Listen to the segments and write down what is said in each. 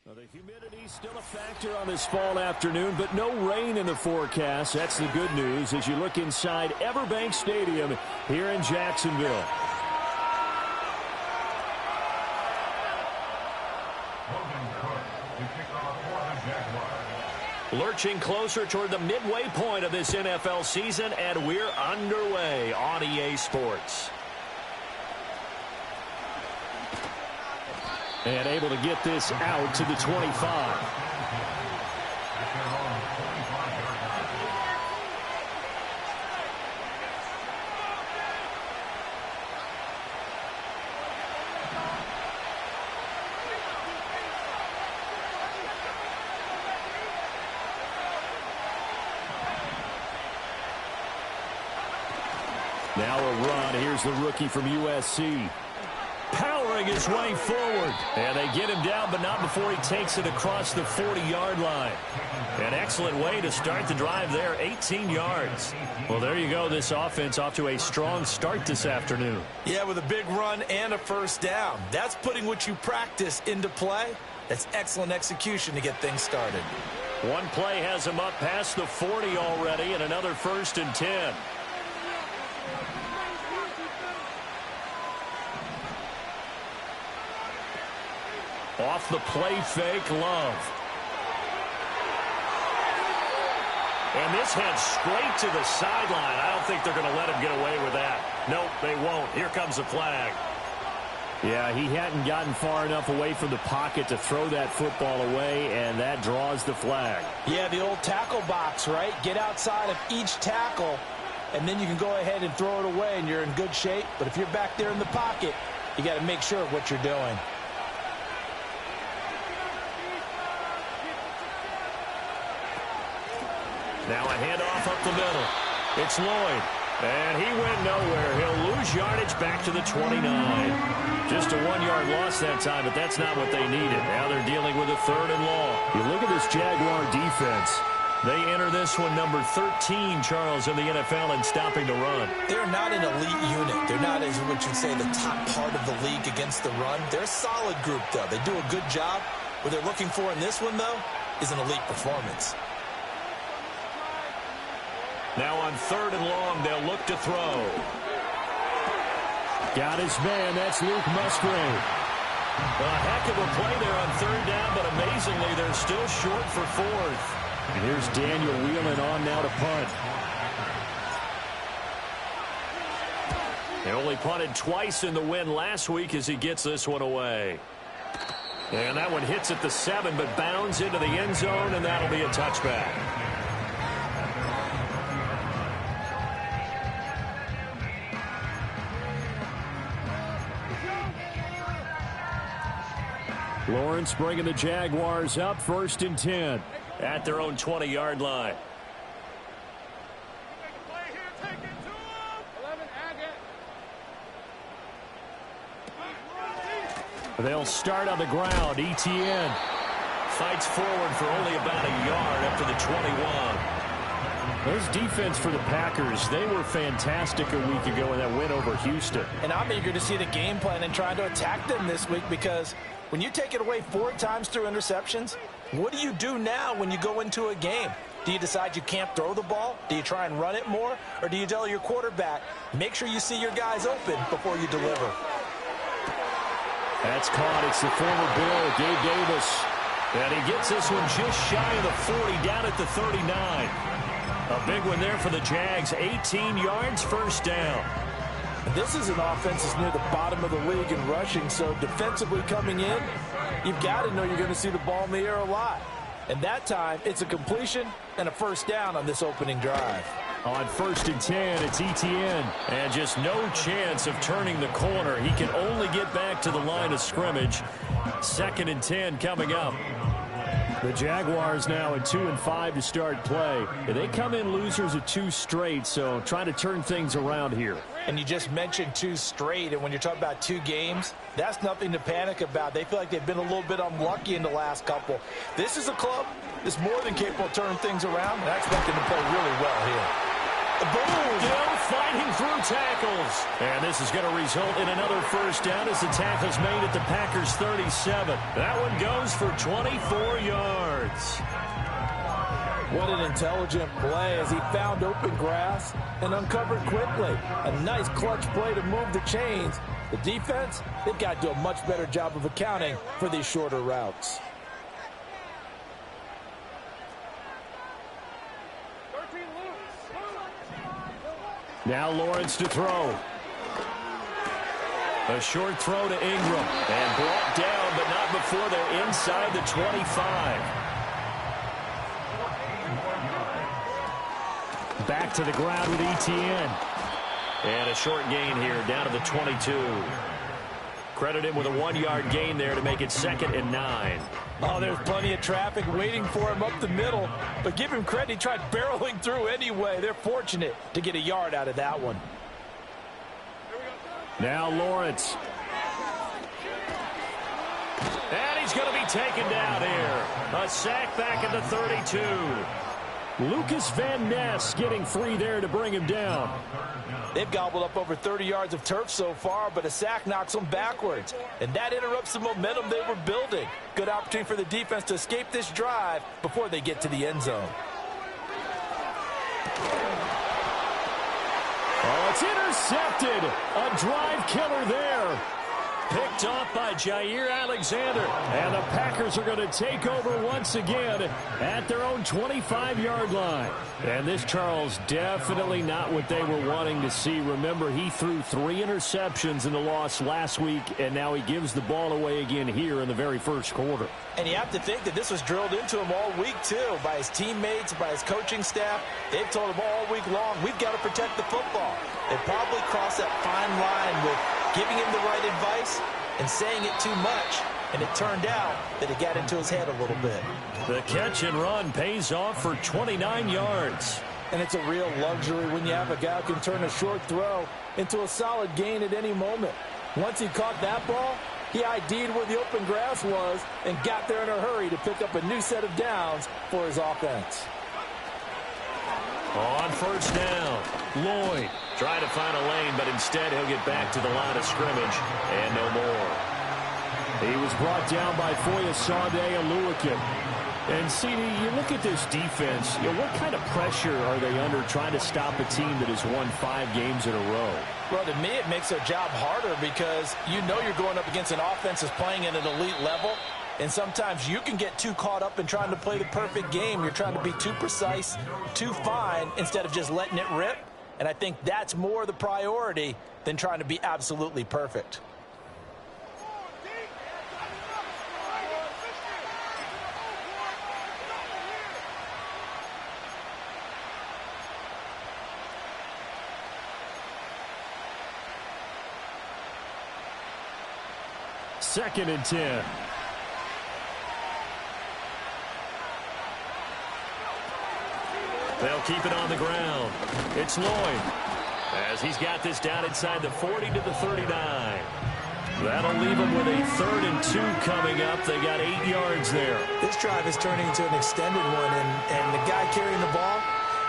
Well, the humidity's still a factor on this fall afternoon, but no rain in the forecast. That's the good news as you look inside Everbank Stadium here in Jacksonville. Lurching closer toward the midway point of this NFL season, and we're underway on EA Sports. And able to get this out to the 25. Now a run. Here's the rookie from USC. Powering his way forward. And they get him down, but not before he takes it across the 40-yard line. An excellent way to start the drive there, 18 yards. Well, there you go. This offense off to a strong start this afternoon. Yeah, with a big run and a first down. That's putting what you practice into play. That's excellent execution to get things started. One play has him up past the 40 already, and another 1st and 10. Off the play fake, Love. And this heads straight to the sideline. I don't think they're going to let him get away with that. Nope, they won't. Here comes the flag. Yeah, he hadn't gotten far enough away from the pocket to throw that football away, and that draws the flag. Yeah, the old tackle box, right? Get outside of each tackle, and then you can go ahead and throw it away, and you're in good shape. But if you're back there in the pocket, you got to make sure of what you're doing. Now a handoff up the middle. It's Lloyd. And he went nowhere. He'll lose yardage back to the 29. Just a 1-yard loss that time, but that's not what they needed. Now they're dealing with a 3rd and long. You look at this Jaguar defense. They enter this one number 13, Charles, in the NFL in stopping the run. They're not an elite unit. They're not, as what you'd say, the top part of the league against the run. They're a solid group, though. They do a good job. What they're looking for in this one, though, is an elite performance. Now on 3rd and long, they'll look to throw. Got his man. That's Luke Musgrave. A heck of a play there on 3rd down, but amazingly, they're still short for 4th. And here's Daniel Whelan on now to punt. They only punted twice in the win last week as he gets this one away. And that one hits at the 7, but bounds into the end zone, and that'll be a touchback. Lawrence bringing the Jaguars up, 1st and 10 at their own 20-yard line. They'll start on the ground. Etienne fights forward for only about a yard up to the 21. There's defense for the Packers. They were fantastic a week ago in that win over Houston. And I'm eager to see the game plan and trying to attack them this week, because when you take it away 4 times through interceptions, what do you do now when you go into a game? Do you decide you can't throw the ball? Do you try and run it more? Or do you tell your quarterback, make sure you see your guys open before you deliver? That's caught. It's the former Bill, Gabe Davis. And he gets this one just shy of the 40, down at the 39. A big one there for the Jags. 18 yards, 1st down. This is an offense that's near the bottom of the league in rushing, so defensively coming in, you've got to know you're going to see the ball in the air a lot. And that time, it's a completion and a 1st down on this opening drive. On 1st and 10, it's Etienne. And just no chance of turning the corner. He can only get back to the line of scrimmage. 2nd and 10 coming up. The Jaguars now at 2-5 to start play. They come in losers of 2 straight, so trying to turn things around here. And you just mentioned 2 straight, and when you're talking about 2 games, that's nothing to panic about. They feel like they've been a little bit unlucky in the last couple. This is a club that's more than capable of turning things around, and I expect them to play really well here. Boom! Gill fighting through tackles. And this is going to result in another first down as the tackle's made at the Packers' 37. That one goes for 24 yards. What an intelligent play as he found open grass and uncovered quickly. A nice clutch play to move the chains. The defense, they've got to do a much better job of accounting for these shorter routes. Now Lawrence to throw. A short throw to Ingram. And brought down, but not before they're inside the 25. Back to the ground with Etienne. And a short gain here, down to the 22. Credit him with a 1-yard gain there to make it 2nd and 9. Oh, there's plenty of traffic waiting for him up the middle. But give him credit, he tried barreling through anyway. They're fortunate to get a yard out of that one. Now Lawrence. And he's going to be taken down here. A sack back at the 32. Lucas Van Ness getting free there to bring him down. They've gobbled up over 30 yards of turf so far, but a sack knocks them backwards. And that interrupts the momentum they were building. Good opportunity for the defense to escape this drive before they get to the end zone. Oh, it's intercepted. A drive killer there. Picked off by Jair Alexander. And the Packers are going to take over once again at their own 25-yard line. And this, Charles, definitely not what they were wanting to see. Remember, he threw 3 interceptions in the loss last week, and now he gives the ball away again here in the very first quarter. And you have to think that this was drilled into him all week, too, by his teammates, by his coaching staff. They've told him all week long, we've got to protect the football. They probably crossed that fine line with giving him the right advice and saying it too much, and it turned out that it got into his head a little bit. The catch and run pays off for 29 yards. And it's a real luxury when you have a guy who can turn a short throw into a solid gain at any moment. Once he caught that ball, he ID'd where the open grass was and got there in a hurry to pick up a new set of downs for his offense. On first down, Lloyd trying to find a lane, but instead he'll get back to the line of scrimmage and no more. He was brought down by Foyesade Aluakim. And, CD, you look at this defense, what kind of pressure are they under trying to stop a team that has won 5 games in a row? Well, to me, it makes their job harder because you know you're going up against an offense that's playing at an elite level. And sometimes you can get too caught up in trying to play the perfect game. You're trying to be too precise, too fine, instead of just letting it rip. And I think that's more the priority than trying to be absolutely perfect. Second and 10. They'll keep it on the ground. It's Lloyd as he's got this down inside the 40 to the 39. That'll leave them with a 3rd and 2 coming up. They got 8 yards there. This drive is turning into an extended one, and the guy carrying the ball,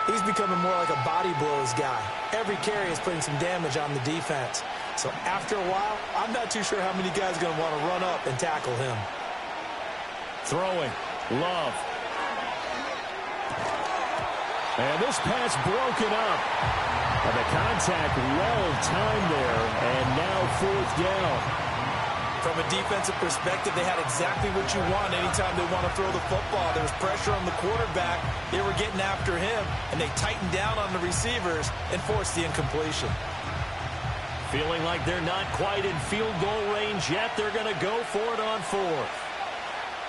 he's becoming more like a body blows guy. Every carry is putting some damage on the defense. So after a while, I'm not too sure how many guys are going to want to run up and tackle him. Throwing. Love. And this pass broken up. And the contact well-timed there, and now 4th down. From a defensive perspective, they had exactly what you want anytime they want to throw the football. There was pressure on the quarterback. They were getting after him, and they tightened down on the receivers and forced the incompletion. Feeling like they're not quite in field goal range yet. They're going to go for it on 4th.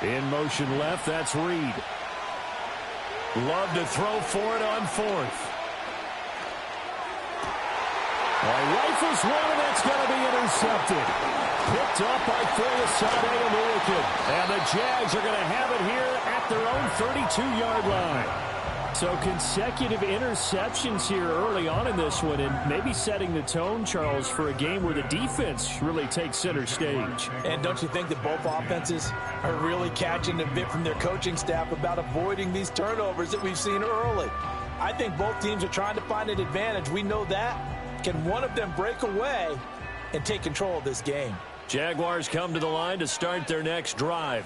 In motion left, that's Reed. Love to throw for it on 4th. Rifles one, and that's going to be intercepted. Picked up by Foyesade Aluakim. And the Jags are going to have it here at their own 32-yard line. So consecutive interceptions here early on in this one, and maybe setting the tone, Charles, for a game where the defense really takes center stage. And don't you think that both offenses are really catching a bit from their coaching staff about avoiding these turnovers that we've seen early? I think both teams are trying to find an advantage. We know that. Can one of them break away and take control of this game? Jaguars come to the line to start their next drive.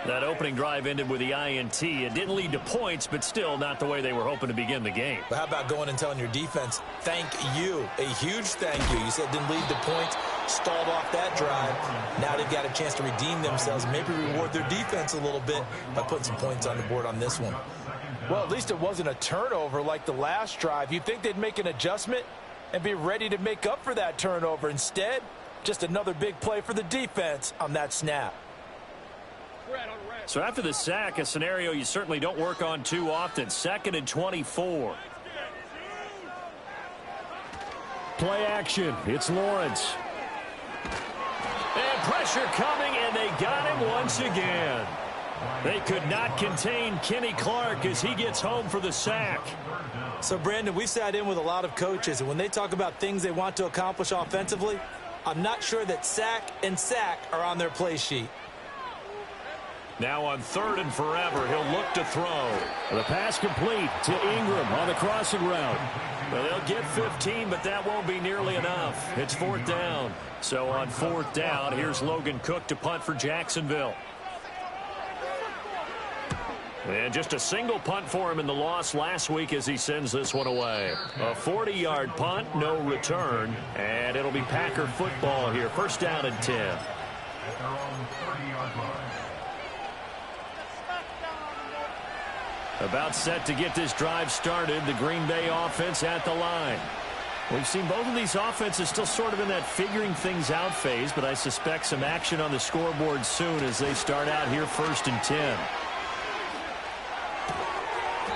That opening drive ended with the INT. It didn't lead to points, but still not the way they were hoping to begin the game. But how about going and telling your defense, thank you, a huge thank you. You said it didn't lead to points, stalled off that drive. Now they've got a chance to redeem themselves and maybe reward their defense a little bit by putting some points on the board on this one. Well, at least it wasn't a turnover like the last drive. You'd think they'd make an adjustment and be ready to make up for that turnover. Instead, just another big play for the defense on that snap. So after the sack, a scenario you certainly don't work on too often. 2nd and 24. Play action. It's Lawrence. And pressure coming, and they got him once again. They could not contain Kenny Clark as he gets home for the sack. So, Brandon, we sat in with a lot of coaches, and when they talk about things they want to accomplish offensively, I'm not sure that sack and sack are on their play sheet. Now on 3rd and forever, he'll look to throw. The pass complete to Ingram on the crossing route. Well, they'll get 15, but that won't be nearly enough. It's 4th down. So on 4th down, here's Logan Cook to punt for Jacksonville. And just a single punt for him in the loss last week as he sends this one away. A 40-yard punt, no return, and it'll be Packer football here. 1st down and 10. About set to get this drive started, the Green Bay offense at the line. We've seen both of these offenses still sort of in that figuring things out phase, but I suspect some action on the scoreboard soon as they start out here 1st and 10.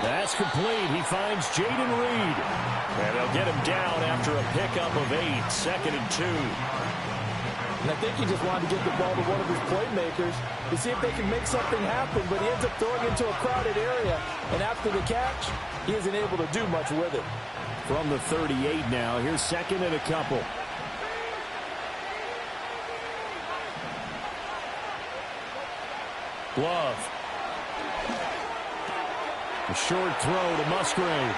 That's complete. He finds Jaden Reed. And they'll get him down after a pickup of 8. 2nd and 2. And I think he just wanted to get the ball to one of his playmakers to see if they can make something happen, but he ends up throwing into a crowded area. And after the catch, he isn't able to do much with it. From the 38 now, here's 2nd and a couple. Love. A short throw to Musgrave.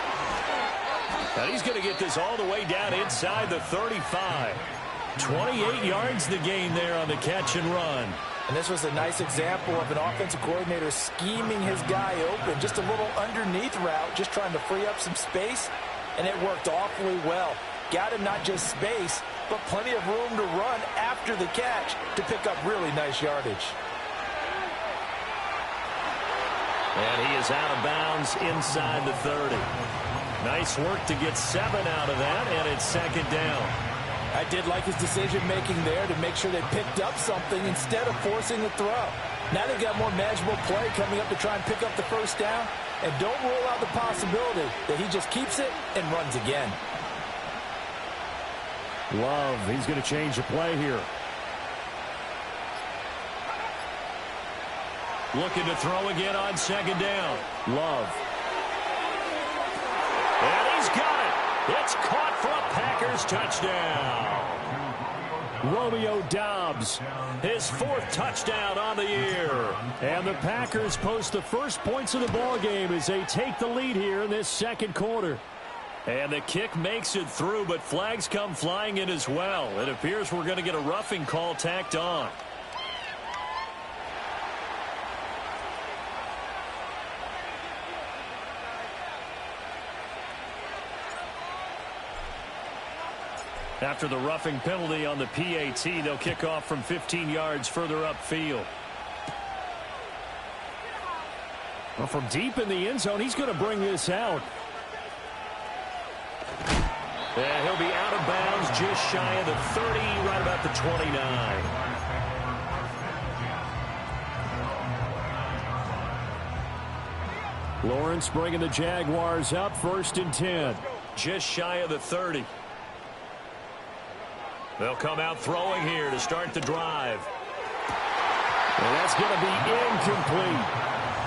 And he's going to get this all the way down inside the 35. 28 yards the gain there on the catch and run. And this was a nice example of an offensive coordinator scheming his guy open. Just a little underneath route, just trying to free up some space. And it worked awfully well. Got him not just space, but plenty of room to run after the catch to pick up really nice yardage. And he is out of bounds inside the 30. Nice work to get 7 out of that, and it's 2nd down. I did like his decision-making there to make sure they picked up something instead of forcing a throw. Now they've got more manageable play coming up to try and pick up the 1st down. And don't rule out the possibility that he just keeps it and runs again. Love, he's going to change the play here. Looking to throw again on 2nd down. Love. And he's got it. It's caught for a Packers touchdown. Romeo Doubs, his 4th touchdown on the year. And the Packers post the first points of the ball game as they take the lead here in this 2nd quarter. And the kick makes it through, but flags come flying in as well. It appears we're going to get a roughing call tacked on. After the roughing penalty on the PAT, they'll kick off from 15 yards further upfield. Well, from deep in the end zone, he's going to bring this out. And he'll be out of bounds just shy of the 30, right about the 29. Lawrence bringing the Jaguars up 1st and 10. Just shy of the 30. They'll come out throwing here to start the drive. And that's going to be incomplete.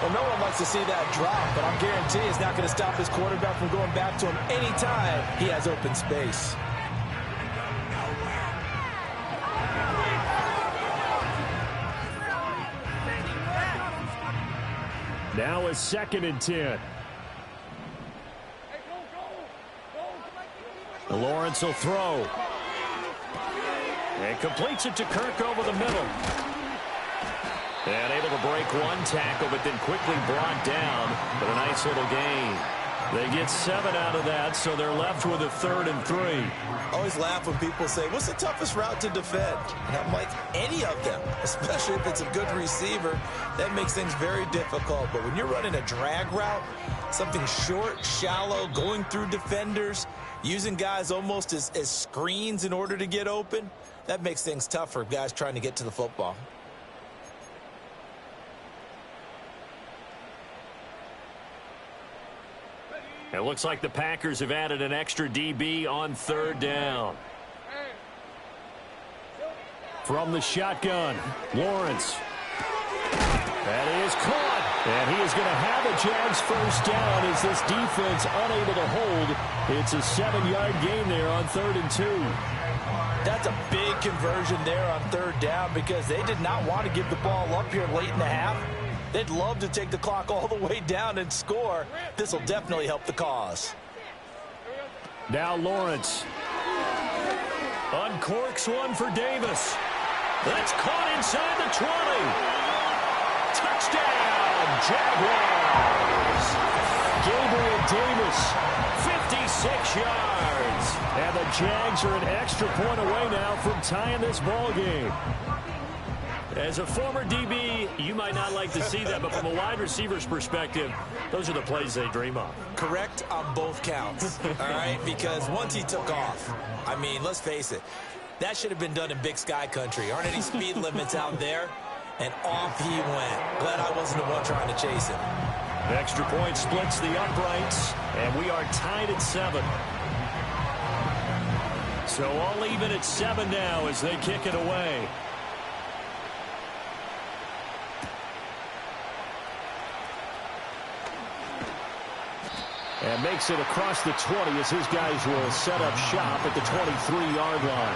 Well, no one likes to see that drop, but I'm guaranteeing it's not going to stop his quarterback from going back to him anytime he has open space. Now a 2nd and 10. Lawrence will throw. And completes it to Kirk over the middle. And able to break one tackle, but then quickly brought down. But a nice little gain. They get 7 out of that, so they're left with a 3rd and 3. I always laugh when people say, what's the toughest route to defend? And I'm like, any of them, especially if it's a good receiver. That makes things very difficult. But when you're running a drag route, something short, shallow, going through defenders, using guys almost as screens in order to get open, that makes things tough for guys trying to get to the football. It looks like the Packers have added an extra DB on 3rd down. From the shotgun, Lawrence. That is caught. And he is going to have a Jags first down as this defense unable to hold. It's a 7-yard gain there on 3rd and 2. That's a big conversion there on 3rd down because they did not want to give the ball up here late in the half. They'd love to take the clock all the way down and score. This will definitely help the cause. Now Lawrence. Uncorks one for Davis. That's caught inside the 20. Touchdown, Jaguars. Gabriel Davis, 56 yards. And the Jags are an extra point away now from tying this ball game. As a former DB, you might not like to see that, but from a wide receiver's perspective, those are the plays they dream of. Correct on both counts, all right? Because once he took off, I mean, let's face it, that should have been done in Big Sky country. Aren't any speed limits out there? And off he went. Glad I wasn't the one trying to chase him. The extra point splits the uprights, and we are tied at 7. So all even at 7 now as they kick it away. And makes it across the 20 as his guys will set up shop at the 23-yard line.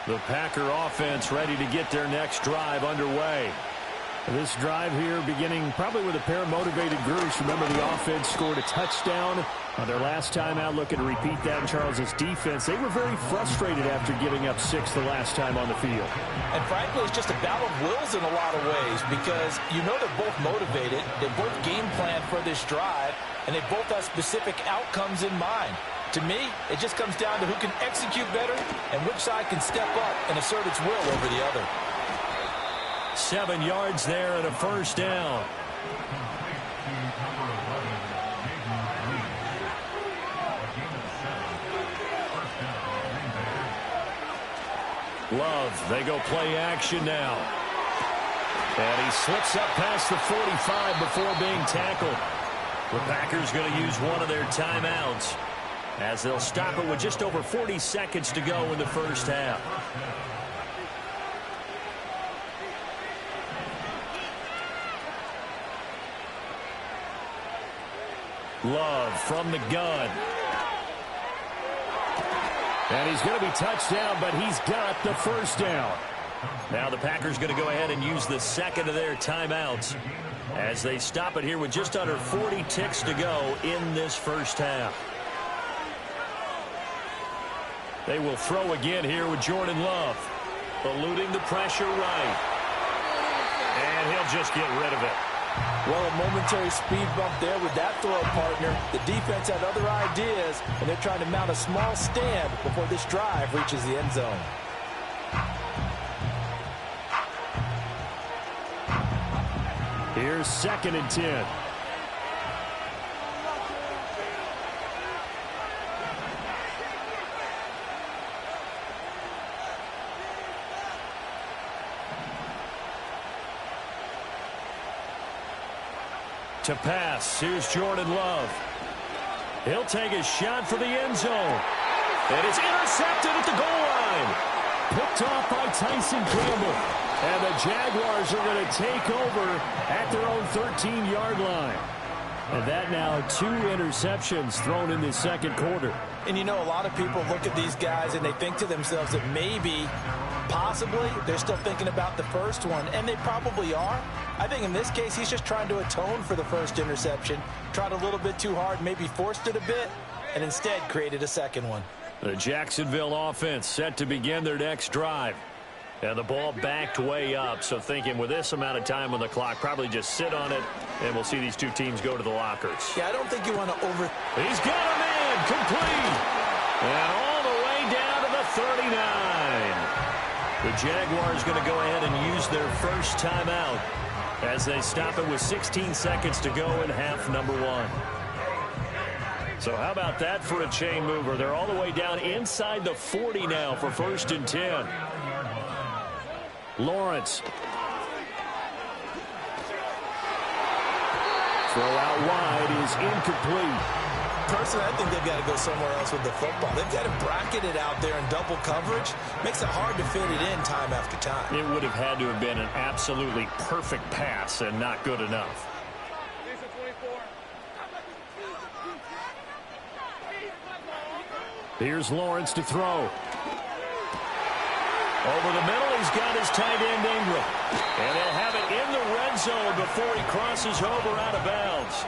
The Packer offense ready to get their next drive underway. This drive here beginning probably with a pair of motivated groups. Remember, the offense scored a touchdown on their last time out. Looking to repeat that in Charles's defense. They were very frustrated after giving up 6 the last time on the field. And frankly, it's just a battle of wills in a lot of ways because you know they're both motivated. They both game plan for this drive, and they both have specific outcomes in mind. To me, it just comes down to who can execute better and which side can step up and assert its will over the other. 7 yards there and a first down. Love, they go play action now. And he slips up past the 45 before being tackled. The Packers going to use one of their timeouts as they'll stop it with just over 40 seconds to go in the first half. Love from the gun. And he's going to be touched down, but he's got the first down. Now the Packers going to go ahead and use the second of their timeouts as they stop it here with just under 40 ticks to go in this first half. They will throw again here with Jordan Love. Eluding the pressure right. And he'll just get rid of it. Well, a momentary speed bump there with that throw partner. The defense had other ideas, and they're trying to mount a small stand before this drive reaches the end zone. Here's 2nd and 10. To pass, here's Jordan Love. He'll take a shot for the end zone. And it's intercepted at the goal line. Picked off by Tyson Campbell. And the Jaguars are going to take over at their own 13-yard line. And that now 2 interceptions thrown in the second quarter. And you know, a lot of people look at these guys and they think to themselves that maybe, possibly, they're still thinking about the first one, and they probably are. I think in this case, he's just trying to atone for the first interception, tried a little bit too hard, maybe forced it a bit, and instead created a second one. The Jacksonville offense set to begin their next drive. And the ball backed way up, so thinking with this amount of time on the clock, probably just sit on it, and we'll see these two teams go to the lockers. Yeah, I don't think you want to He's got him in, complete! And all the way down to the 39. The Jaguars going to go ahead and use their first timeout as they stop it with 16 seconds to go in half number 1. So how about that for a chain mover? They're all the way down inside the 40 now for 1st and 10. Lawrence. Throw out wide is incomplete. Personally, I think they've got to go somewhere else with the football. They've got to bracket it out there in double coverage. Makes it hard to fit it in time after time. It would have had to have been an absolutely perfect pass and not good enough. Here's Lawrence to throw. Over the middle, he's got his tight end Ingram. And he'll have it in the red zone before he crosses over out of bounds.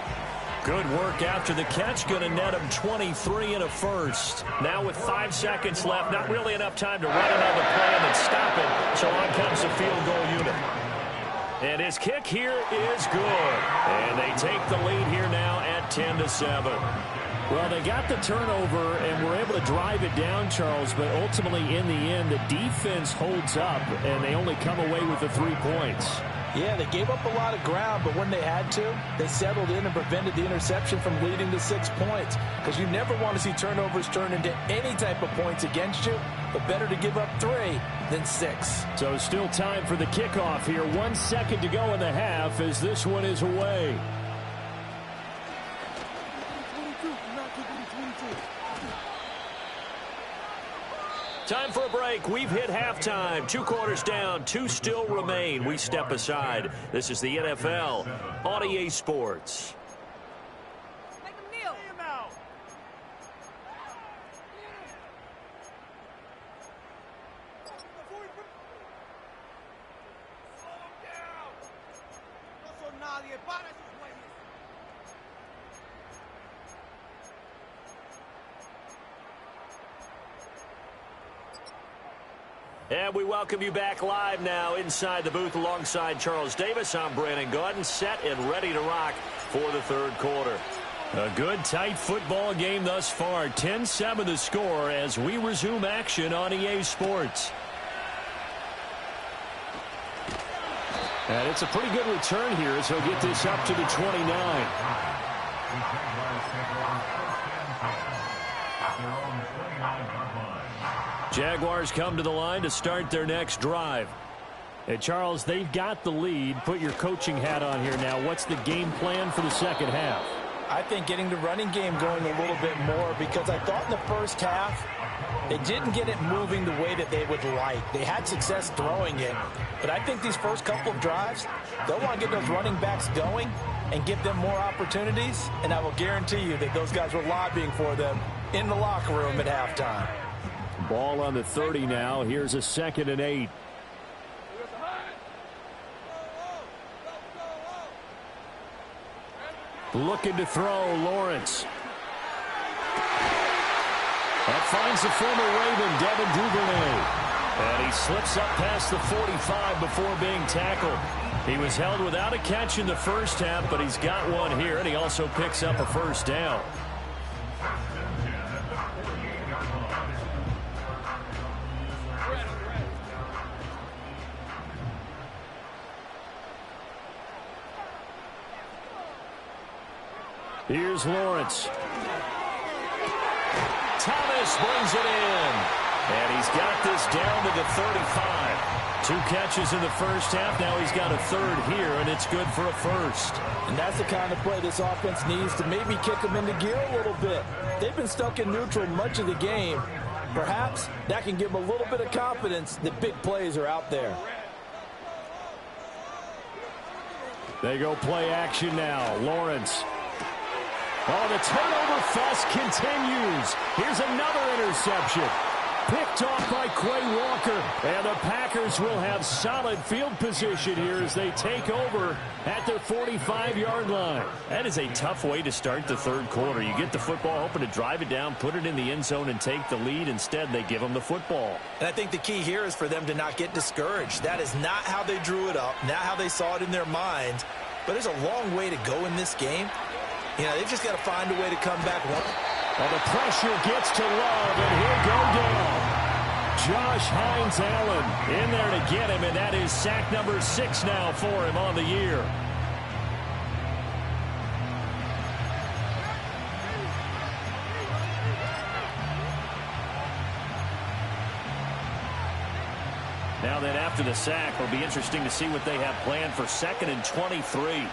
Good work after the catch. Going to net him 23 and a first. Now with 5 seconds left, not really enough time to run another play and then stop it. So on comes the field goal unit. And his kick here is good. And they take the lead here now at 10-7. Well, they got the turnover and were able to drive it down, Charles, but ultimately in the end, the defense holds up, and they only come away with the 3 points. Yeah, they gave up a lot of ground, but when they had to, they settled in and prevented the interception from leading to 6 points. Because you never want to see turnovers turn into any type of points against you, but better to give up 3 than 6. So still time for the kickoff here. 1 second to go in the half as this one is away. Time for a break. We've hit halftime. 2 quarters down. 2 still remain. We step aside. This is the NFL on EA Sports. And we welcome you back live now inside the booth alongside Charles Davis. I'm Brandon Gaudin, set and ready to rock for the 3rd quarter. A good, tight football game thus far. 10-7 the score as we resume action on EA Sports. And it's a pretty good return here as he'll get this up to the 29. Jaguars come to the line to start their next drive. And Charles, they've got the lead. Put your coaching hat on here now. What's the game plan for the second half? I think getting the running game going a little bit more, because I thought in the first half they didn't get it moving the way that they would like. They had success throwing it, but I think these first couple of drives, they'll want to get those running backs going and give them more opportunities, and I will guarantee you that those guys were lobbying for them in the locker room at halftime. Ball on the 30 now. Here's a 2nd and 8. Looking to throw, Lawrence. That finds the former Raven, Devin Duvernay. And he slips up past the 45 before being tackled. He was held without a catch in the first half, but he's got one here, and he also picks up a first down. Here's Lawrence. Thomas brings it in. And he's got this down to the 35. 2 catches in the first half. Now he's got a 3rd here, and it's good for a first. And that's the kind of play this offense needs to maybe kick them into gear a little bit. They've been stuck in neutral much of the game. Perhaps that can give them a little bit of confidence that big plays are out there. They go play action now. Lawrence. Oh, the turnover fest continues. Here's another interception. Picked off by Quay Walker. And the Packers will have solid field position here as they take over at their 45-yard line. That is a tough way to start the third quarter. You get the football, hoping to drive it down, put it in the end zone, and take the lead. Instead, they give them the football. And I think the key here is for them to not get discouraged. That is not how they drew it up, not how they saw it in their minds. But there's a long way to go in this game. You know, they've just got to find a way to come back. Well, the pressure gets to Love, and he'll go down. Josh Hines Allen in there to get him, and that is sack number 6 now for him on the year. Now then, after the sack, it'll be interesting to see what they have planned for 2nd and 23.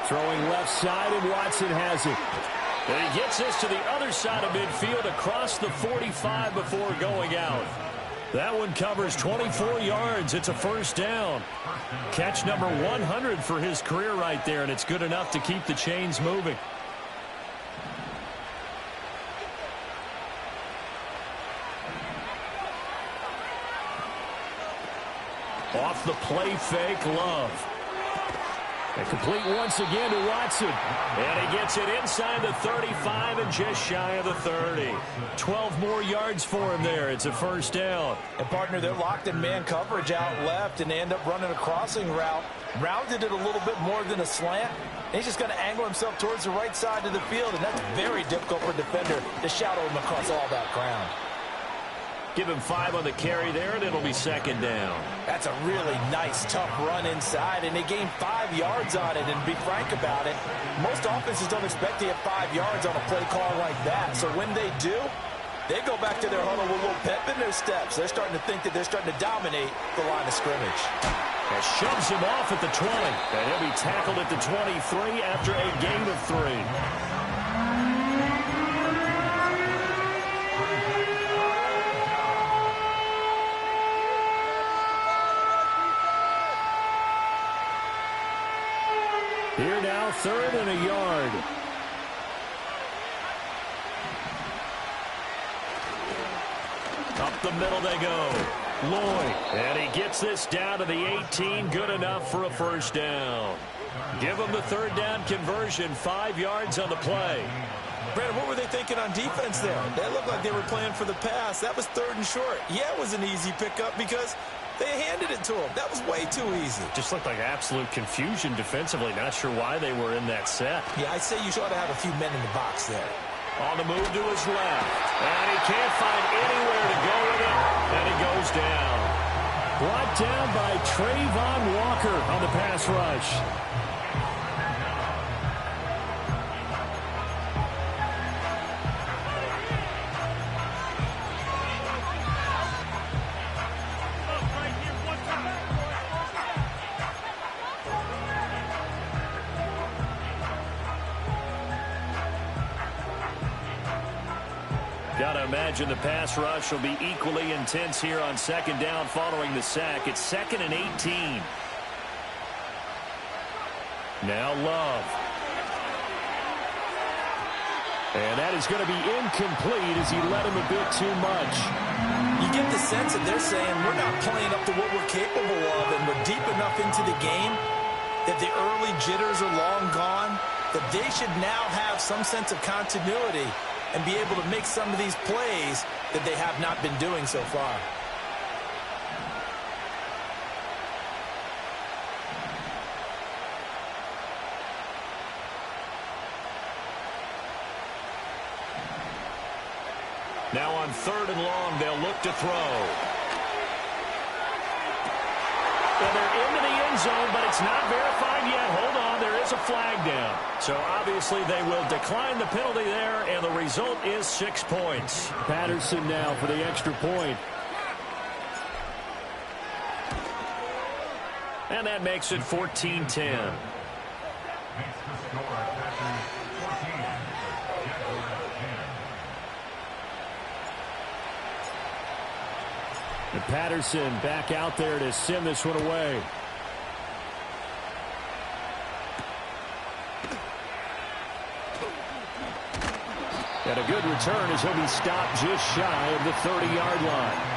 Throwing left side, and Watson has it. And he gets this to the other side of midfield across the 45 before going out. That one covers 24 yards. It's a first down. Catch number 100 for his career right there, and it's good enough to keep the chains moving. Off the play fake, Love. And complete once again to Watson. And he gets it inside the 35 and just shy of the 30. 12 more yards for him there. It's a first down. And, partner, they're locked in man coverage out left, and they end up running a crossing route. Rounded it a little bit more than a slant. And he's just going to angle himself towards the right side of the field, and that's very difficult for a defender to shadow him across all that ground. Give him 5 on the carry there, and it'll be second down. That's a really nice, tough run inside, and they gained 5 yards on it. And to be frank about it, most offenses don't expect to get 5 yards on a play call like that. So when they do, they go back to their huddle with a little pep in their steps. They're starting to think that they're starting to dominate the line of scrimmage. And shoves him off at the 20. And he'll be tackled at the 23 after a gain of 3. Here now, 3rd and a yard. Up the middle they go. Lloyd. And he gets this down to the 18. Good enough for a first down. Give him the 3rd down conversion. 5 yards on the play. Brandon, what were they thinking on defense there? That looked like they were playing for the pass. That was 3rd and short. Yeah, it was an easy pickup because they handed it to him. That was way too easy. Just looked like absolute confusion defensively. Not sure why they were in that set. Yeah, I'd say you ought to have a few men in the box there. On the move to his left. And he can't find anywhere to go with it. And he goes down. Brought down by Trayvon Walker on the pass rush. Got to imagine the pass rush will be equally intense here on 2nd down following the sack. It's 2nd and 18. Now Love. And that is going to be incomplete as he led him a bit too much. You get the sense that they're saying we're not playing up to what we're capable of, and we're deep enough into the game that the early jitters are long gone, that they should now have some sense of continuity and be able to make some of these plays that they have not been doing so far. Now on 3rd and long, they'll look to throw. And they're into the end zone, but it's not verified yet. Hold on, there is a flag down. So obviously they will decline the penalty there, and the result is 6 points. Patterson now for the extra point. And that makes it 14-10. And Patterson back out there to send this one away. And a good return as he'll be stopped just shy of the 30-yard line.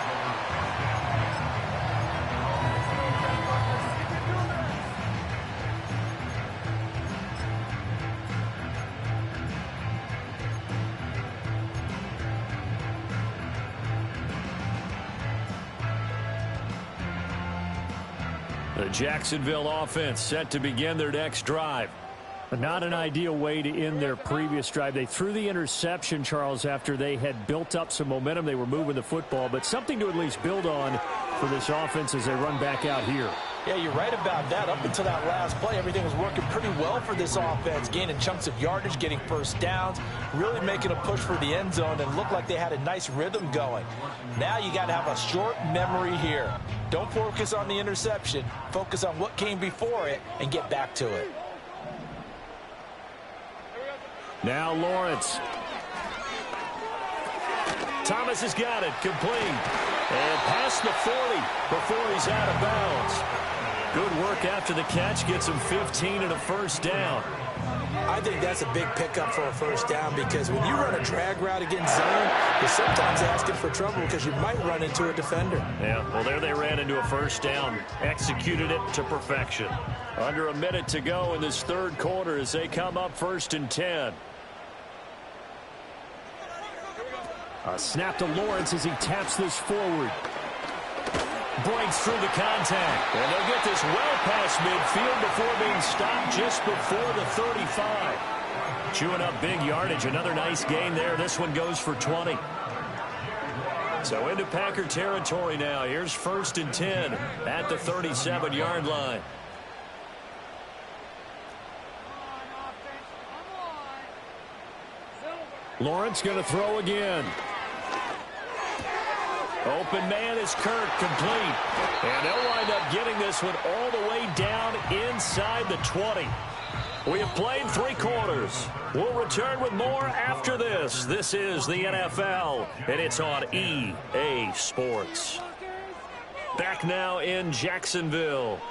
The Jacksonville offense set to begin their next drive. Not an ideal way to end their previous drive. They threw the interception, Charles, after they had built up some momentum. They were moving the football, but something to at least build on for this offense as they run back out here. Yeah, you're right about that. Up until that last play, everything was working pretty well for this offense, gaining chunks of yardage, getting first downs, really making a push for the end zone, and looked like they had a nice rhythm going. Now you got to have a short memory here. Don't focus on the interception. Focus on what came before it and get back to it. Now Lawrence. Thomas has got it, complete. And past the 40 before he's out of bounds. Good work after the catch, gets him 15 and a first down. I think that's a big pickup for a first down because when you run a drag route against zone, you're sometimes asking for trouble because you might run into a defender. Yeah, well, there they ran into a first down. Executed it to perfection. Under a minute to go in this third quarter as they come up 1st and 10. A snap to Lawrence as he taps this forward. Breaks through the contact. And they'll get this well past midfield before being stopped just before the 35. Chewing up big yardage. Another nice gain there. This one goes for 20. So into Packer territory now. Here's 1st and 10 at the 37-yard line. Lawrence going to throw again. Open man is Kirk, complete. And they'll wind up getting this one all the way down inside the 20. We have played 3 quarters. We'll return with more after this. This is the NFL, and it's on EA Sports. Back now in Jacksonville.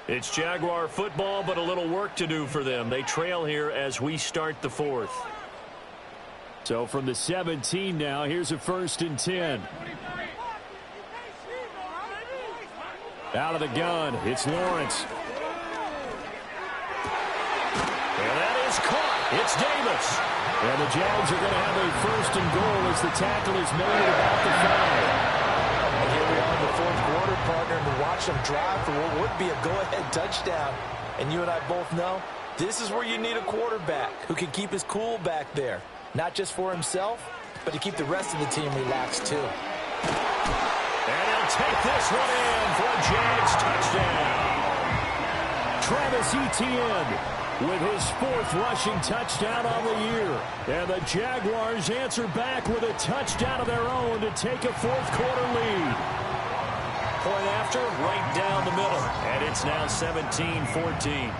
It's Jaguar football, but a little work to do for them. They trail here as we start the 4th. So from the 17 now, here's a 1st and 10. Out of the gun, it's Lawrence. And that is caught. It's Davis. And the Jags are going to have a 1st and goal as the tackle is made at about the 5. And here we are in the 4th quarter, partner, and to watch them drive for what would be a go-ahead touchdown. And you and I both know this is where you need a quarterback who can keep his cool back there. Not just for himself, but to keep the rest of the team relaxed, too. And he'll take this one in for a Jags touchdown. Travis Etienne with his 4th rushing touchdown on the year. And the Jaguars answer back with a touchdown of their own to take a 4th quarter lead. Point after, right down the middle. And it's now 17-14.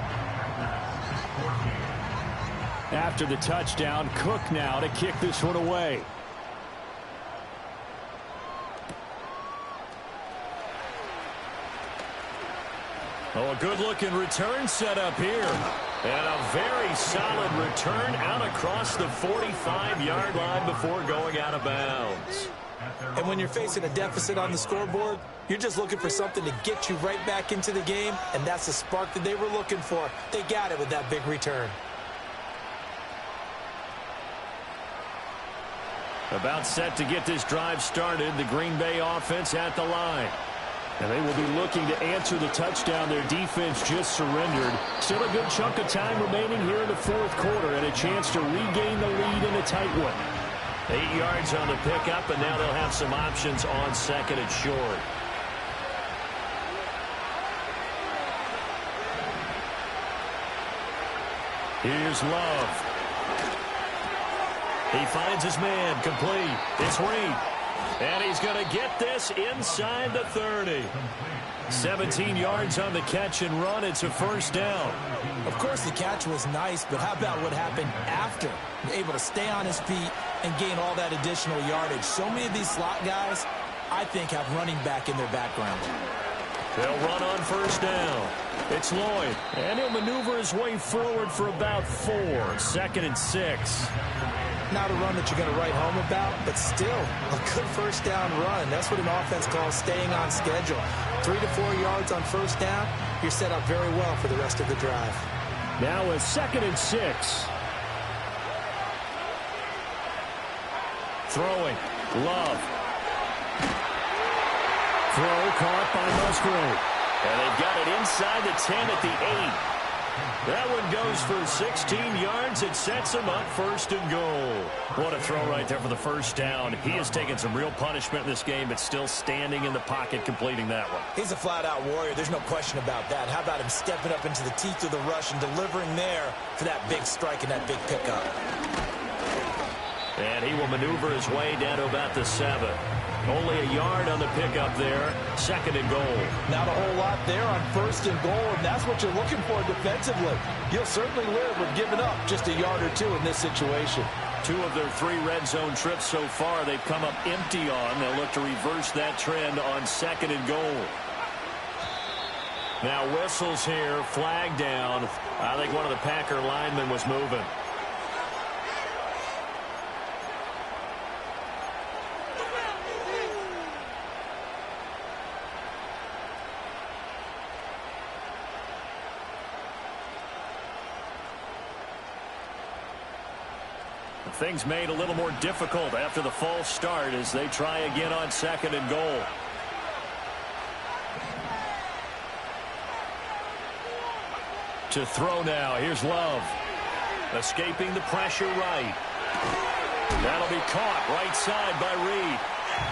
After the touchdown, Cook now to kick this one away. Oh, a good-looking return set up here. And a very solid return out across the 45-yard line before going out of bounds. And when you're facing a deficit on the scoreboard, you're just looking for something to get you right back into the game, and that's the spark that they were looking for. They got it with that big return. About set to get this drive started, the Green Bay offense at the line. And they will be looking to answer the touchdown their defense just surrendered. Still a good chunk of time remaining here in the 4th quarter and a chance to regain the lead in a tight one. 8 yards on the pickup, and now they'll have some options on 2nd and short. Here's Love. He finds his man, complete. It's Reed. And he's going to get this inside the 30. 17 yards on the catch and run. It's a 1st down. Of course, the catch was nice, but how about what happened after? Able to stay on his feet and gain all that additional yardage. So many of these slot guys, I think, have running back in their background. They'll run on 1st down. It's Lloyd. And he'll maneuver his way forward for about 4. 2nd and 6. Not a run that you're going to write home about, but still a good first down run. That's what an offense calls staying on schedule. 3 to 4 yards on first down, you're set up very well for the rest of the drive. Now a 2nd and 6. Throwing. Love. Throw caught by Musgrave. And they've got it inside the 10 at the 8. That one goes for 16 yards. It sets him up 1st and goal. What a throw right there for the first down. He has taken some real punishment in this game, but still standing in the pocket completing that one. He's a flat-out warrior. There's no question about that. How about him stepping up into the teeth of the rush and delivering there for that big strike and that big pickup? And he will maneuver his way down to about the 7. Only a yard on the pickup there. 2nd and goal. Not a whole lot there on 1st and goal, and that's what you're looking for defensively. You'll certainly live with giving up just a yard or 2 in this situation. 2 of their 3 red zone trips so far they've come up empty on. They'll look to reverse that trend on 2nd and goal. Now whistles here, flag down. I think one of the Packer linemen was moving. Things made a little more difficult after the false start as they try again on 2nd and goal. To throw now. Here's Love. Escaping the pressure right. That'll be caught right side by Reed.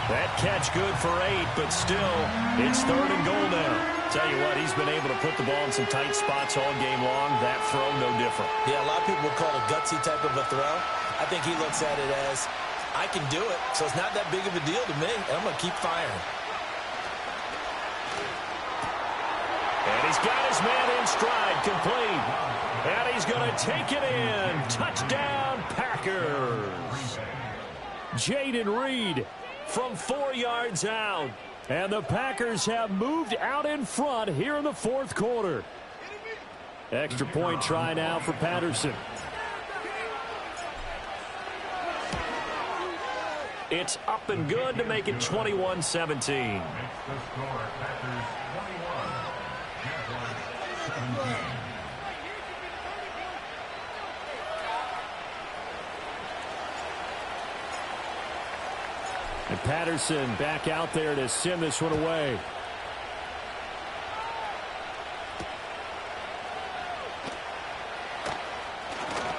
That catch good for 8, but still, it's 3rd and goal now. Tell you what, he's been able to put the ball in some tight spots all game long. That throw, no different. Yeah, a lot of people would call it a gutsy type of a throw. I think he looks at it as, I can do it, so it's not that big of a deal to me, and I'm going to keep firing. And he's got his man in stride, complete. And he's going to take it in. Touchdown, Packers. Jaden Reed from 4 yards out. And the Packers have moved out in front here in the 4th quarter. Extra point try now for Patterson. It's up and good to make it 21-17. And Patterson back out there to send this one away.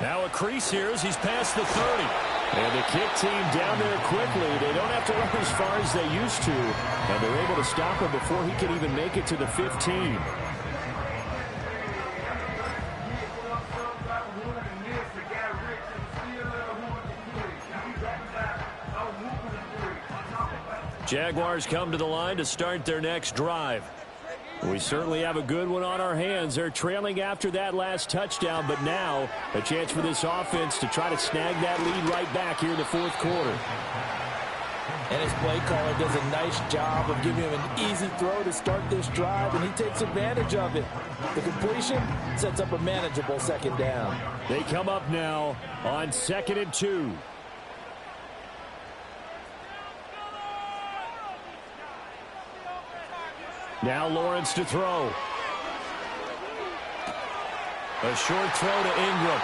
Now a crease here as he's past the 30. And the kick team down there quickly. They don't have to run as far as they used to. And they're able to stop him before he can even make it to the 15. Jaguars come to the line to start their next drive. We certainly have a good one on our hands. They're trailing after that last touchdown, but now a chance for this offense to try to snag that lead right back here in the 4th quarter. And his play caller does a nice job of giving him an easy throw to start this drive, and he takes advantage of it. The completion sets up a manageable 2nd down. They come up now on 2nd and 2. Now Lawrence to throw. A short throw to Ingram.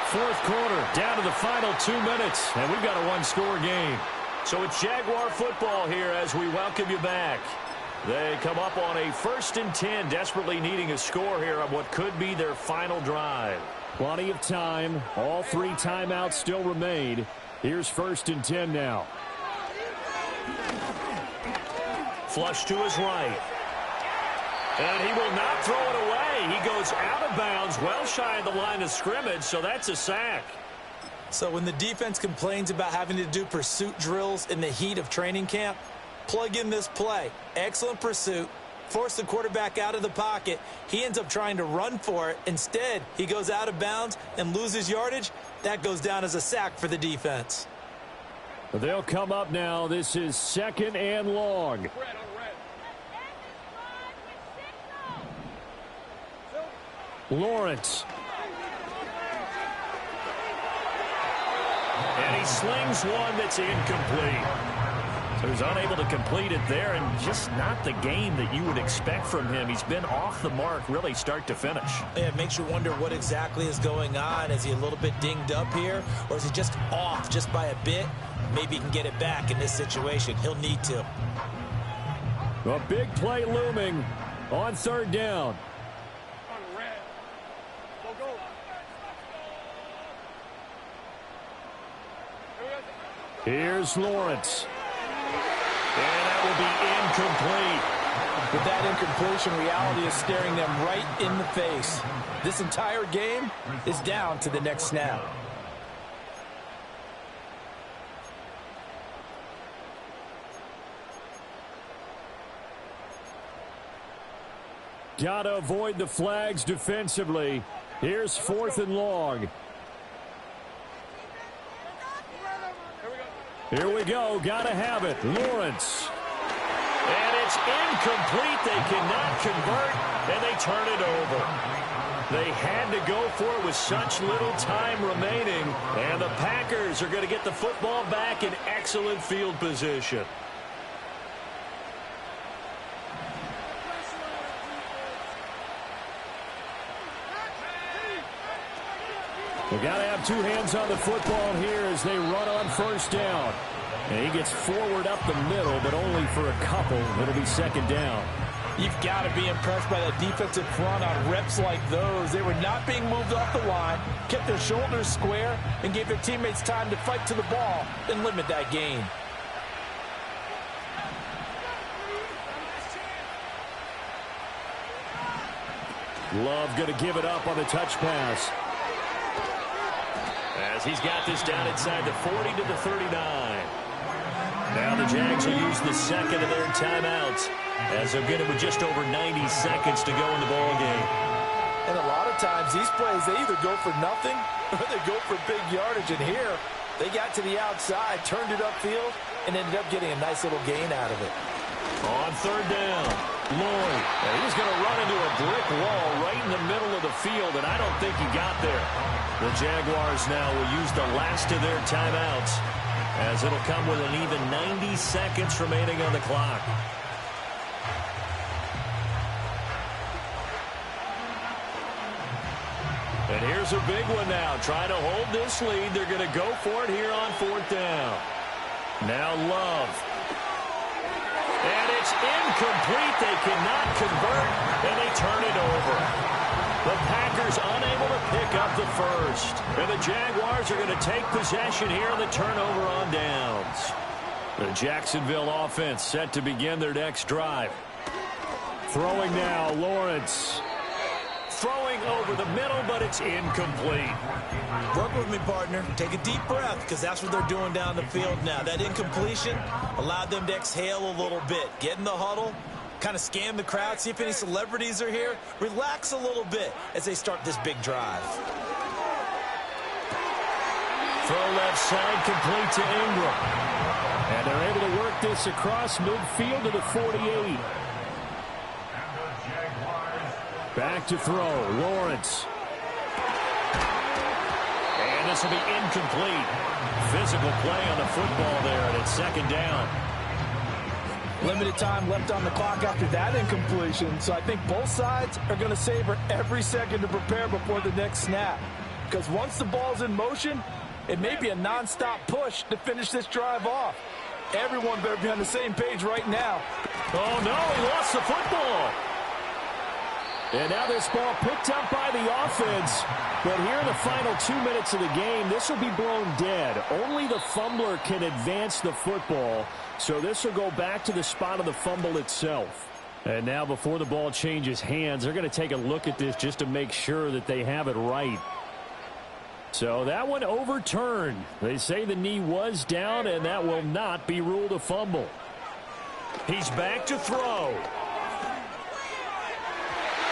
4th quarter, down to the final 2 minutes, and we've got a 1-score game. So it's Jaguar football here as we welcome you back. They come up on a 1st and 10, desperately needing a score here on what could be their final drive. Plenty of time. All 3 timeouts still remain. Here's 1st and 10 now. Flush to his right. And he will not throw it away. He goes out of bounds, well shy of the line of scrimmage, so that's a sack. So when the defense complains about having to do pursuit drills in the heat of training camp, plug in this play. Excellent pursuit. Force the quarterback out of the pocket. He ends up trying to run for it. Instead, he goes out of bounds and loses yardage. That goes down as a sack for the defense. They'll come up now. This is 2nd and long. he slings one that's incomplete. So he's unable to complete it there, and just not the game that you would expect from him. He's been off the mark really start to finish. Yeah, it makes you wonder what exactly is going on. Is he a little bit dinged up here, or is he just off just by a bit? Maybe he can get it back in this situation. He'll need to. A big play looming on third down. Here's Lawrence. And that will be incomplete. With that incompletion, reality is staring them right in the face. This entire game is down to the next snap. Gotta avoid the flags defensively. Here's 4th and long. Here we go. Gotta have it. Lawrence. And it's incomplete. They cannot convert, and they turn it over. They had to go for it with such little time remaining, and the Packers are going to get the football back in excellent field position. They've got to have two hands on the football here as they run on first down. And he gets forward up the middle, but only for a couple. It'll be second down. You've got to be impressed by that defensive front on reps like those. They were not being moved off the line, kept their shoulders square, and gave their teammates time to fight to the ball and limit that gain. Love going to give it up on the touch pass. As he's got this down inside the 40 to the 39. Now the Jags will use the second of their timeouts as they'll get it with just over 90 seconds to go in the ball game. And a lot of times these plays, they either go for nothing or they go for big yardage. And here, they got to the outside, turned it upfield, and ended up getting a nice little gain out of it. On third down, Lloyd. And he's going to run into a brick wall right in the middle of the field, and I don't think he got there. The Jaguars now will use the last of their timeouts as it'll come with an even 90 seconds remaining on the clock. And here's a big one now. Trying to hold this lead. They're going to go for it here on fourth down. Now Love. And it's incomplete. They cannot convert, and they turn it over. The Packers unable to pick up the first. And the Jaguars are going to take possession here on the turnover on downs. The Jacksonville offense set to begin their next drive. Throwing now, Lawrence. Throwing over the middle, but it's incomplete. Work with me, partner. Take a deep breath, because that's what they're doing down the field now. That incompletion allowed them to exhale a little bit. Get in the huddle, kind of scan the crowd, see if any celebrities are here. Relax a little bit as they start this big drive. Throw left side, complete to Ingram. And they're able to work this across midfield to the 48. Back to throw, Lawrence. And this will be incomplete. Physical play on the football there, and it's second down. Limited time left on the clock after that incompletion, so I think both sides are going to savor every second to prepare before the next snap. Because once the ball's in motion, it may be a nonstop push to finish this drive off. Everyone better be on the same page right now. Oh, no, he lost the football. And now this ball picked up by the offense. But here in the final 2 minutes of the game, this will be blown dead. Only the fumbler can advance the football. So this will go back to the spot of the fumble itself. And now before the ball changes hands, they're going to take a look at this just to make sure that they have it right. So that one overturned. They say the knee was down, and that will not be ruled a fumble. He's back to throw.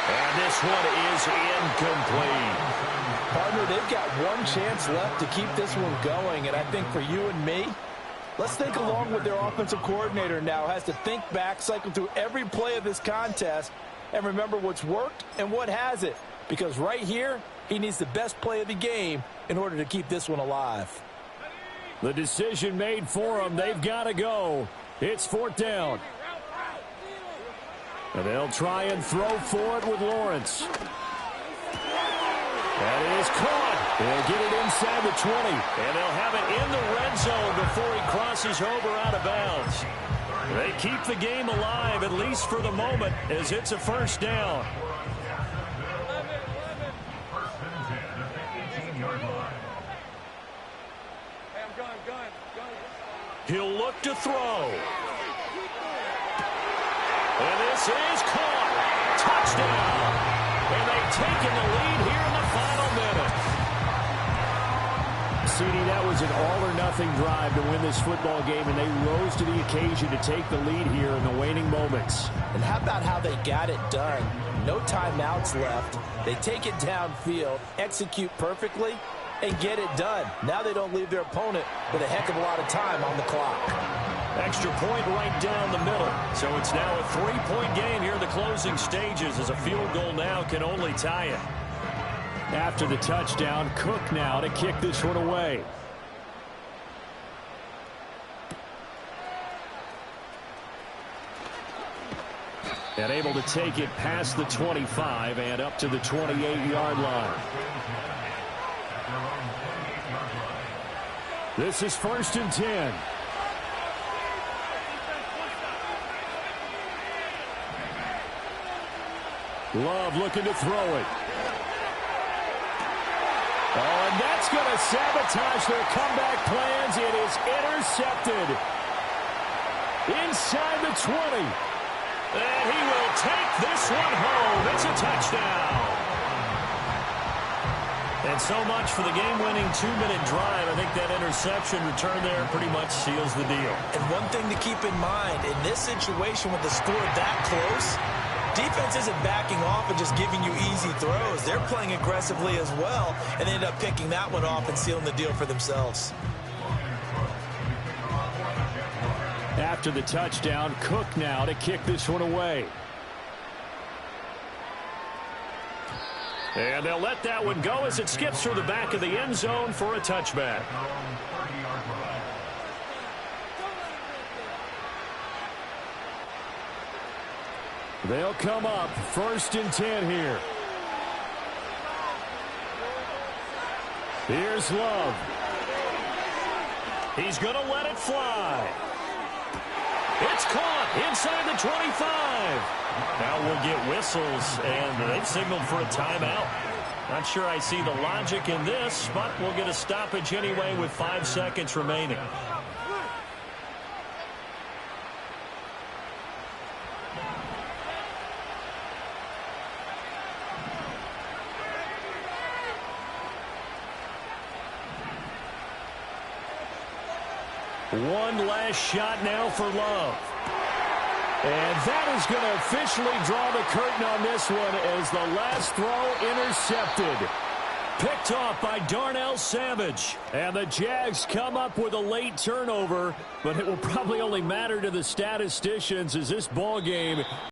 And this one is incomplete. Partner, they've got one chance left to keep this one going, and I think for you and me, let's think along with their offensive coordinator now. Has to think back, cycle through every play of this contest, and remember what's worked and what hasn't. Because right here, he needs the best play of the game in order to keep this one alive. The decision made for them. They've got to go. It's 4th down. And they'll try and throw for it with Lawrence. That is caught. They'll get it inside the 20. And they'll have it in the red zone before he crosses over out of bounds. They keep the game alive, at least for the moment, as it's a 1st down. He'll look to throw. And this is caught. Touchdown. And they've taken the lead here in the final minute. CD, that was an all-or-nothing drive to win this football game, and they rose to the occasion to take the lead here in the waning moments. And how about how they got it done? No timeouts left. They take it downfield, execute perfectly, and get it done. Now they don't leave their opponent with a heck of a lot of time on the clock. Extra point right down the middle. So it's now a 3-point game here in the closing stages, as a field goal now can only tie it. After the touchdown, Cook now to kick this one away. And able to take it past the 25 and up to the 28-yard line. This is 1st and 10. Love looking to throw it. Oh, and that's going to sabotage their comeback plans. It is intercepted. Inside the 20. And he will take this one home. It's a touchdown. And so much for the game-winning 2-minute drive. I think that interception return there pretty much seals the deal. And one thing to keep in mind, in this situation with the score that close, defense isn't backing off and just giving you easy throws. They're playing aggressively as well, and they end up picking that one off and sealing the deal for themselves. After the touchdown, Cook now to kick this one away. And they'll let that one go as it skips through the back of the end zone for a touchback. They'll come up 1st and 10 here. Here's Love. He's going to let it fly. It's caught inside the 25. Now we'll get whistles, and they've signaled for a timeout. Not sure I see the logic in this, but we'll get a stoppage anyway with 5 seconds remaining. One last shot now for Love. And that is going to officially draw the curtain on this one as the last throw intercepted. Picked off by Darnell Savage. And the Jags come up with a late turnover, but it will probably only matter to the statisticians as this ball game